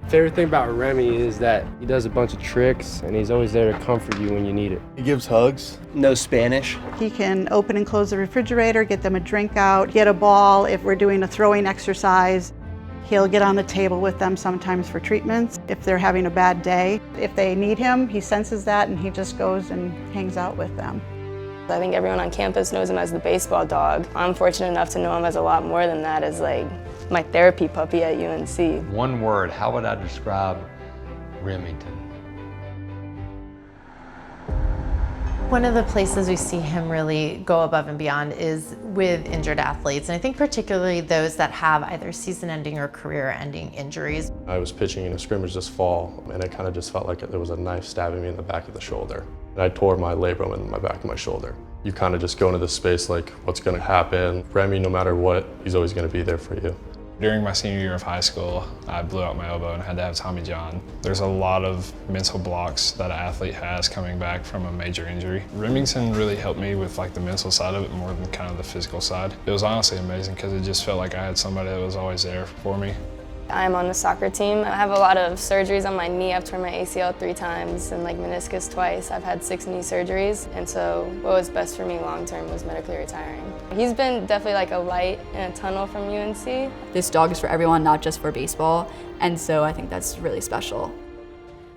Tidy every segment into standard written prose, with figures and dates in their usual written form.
Favorite thing about Remy is that he does a bunch of tricks and he's always there to comfort you when you need it. He gives hugs. Knows Spanish. He can open and close the refrigerator, get them a drink out, get a ball if we're doing a throwing exercise. He'll get on the table with them sometimes for treatments if they're having a bad day. If they need him, he senses that and he just goes and hangs out with them. I think everyone on campus knows him as the baseball dog. I'm fortunate enough to know him as a lot more than that, as like my therapy puppy at UNC. One word, how would I describe Remington? One of the places we see him really go above and beyond is with injured athletes, and I think particularly those that have either season-ending or career-ending injuries. I was pitching in a scrimmage this fall, and it kind of just felt like there was a knife stabbing me in the back of the shoulder. And I tore my labrum in my back of my shoulder. You kind of just go into this space like, what's going to happen? Remy, no matter what, he's always going to be there for you. During my senior year of high school, I blew out my elbow and had to have Tommy John. There's a lot of mental blocks that an athlete has coming back from a major injury. Remington really helped me with like the mental side of it more than kind of the physical side. It was honestly amazing because it just felt like I had somebody that was always there for me. I'm on the soccer team. I have a lot of surgeries on my knee. I've torn my ACL 3 times and like meniscus twice. I've had 6 knee surgeries, and so what was best for me long term was medically retiring. He's been definitely like a light in a tunnel from UNC. This dog is for everyone, not just for baseball, and so I think that's really special.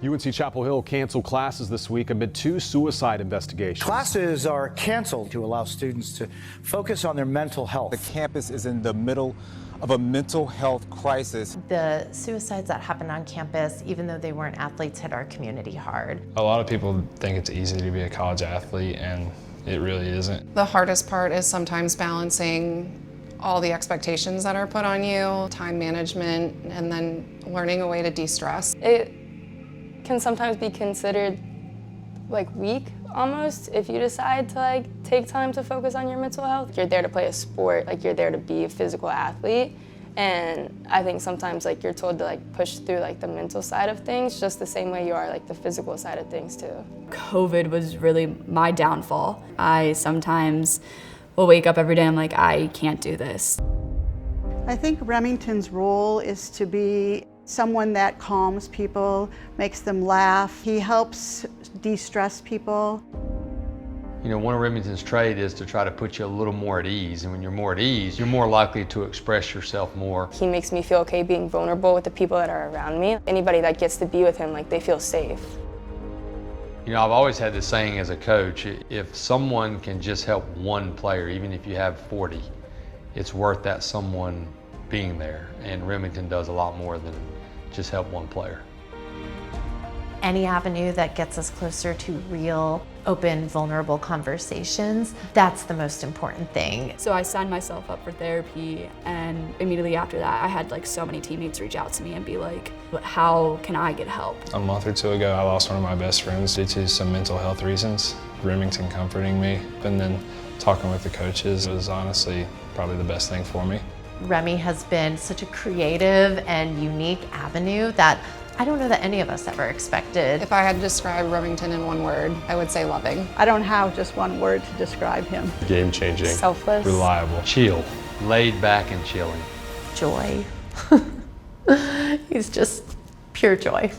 UNC Chapel Hill canceled classes this week amid 2 suicide investigations. Classes are canceled to allow students to focus on their mental health. The campus is in the middle of a mental health crisis. The suicides that happened on campus, even though they weren't athletes, hit our community hard. A lot of people think it's easy to be a college athlete, and it really isn't. The hardest part is sometimes balancing all the expectations that are put on you, time management, and then learning a way to de-stress. It can sometimes be considered like weak almost if you decide to like take time to focus on your mental health. You're there to play a sport, like you're there to be a physical athlete, and I think sometimes like you're told to like push through like the mental side of things just the same way you are like the physical side of things too. COVID was really my downfall. I sometimes will wake up every day, I'm like, I can't do this. I think Remington's role is to be someone that calms people, makes them laugh. He helps de-stress people. You know, one of Remington's trade is to try to put you a little more at ease, and when you're more at ease, you're more likely to express yourself more. He makes me feel okay being vulnerable with the people that are around me. Anybody that gets to be with him, like they feel safe. You know, I've always had this saying as a coach, if someone can just help one player, even if you have 40, it's worth that someone being there, and Remington does a lot more than just help one player. Any avenue that gets us closer to real, open, vulnerable conversations, that's the most important thing. So I signed myself up for therapy, and immediately after that I had like so many teammates reach out to me and be like, how can I get help? A month or 2 ago, I lost one of my best friends due to some mental health reasons. Remington comforting me, and then talking with the coaches was honestly probably the best thing for me. Remy has been such a creative and unique avenue that I don't know that any of us ever expected. If I had to describe Remington in one word, I would say loving. I don't have just one word to describe him. Game-changing. Selfless. Reliable. Chill. Laid back and chilling. Joy. He's just pure joy.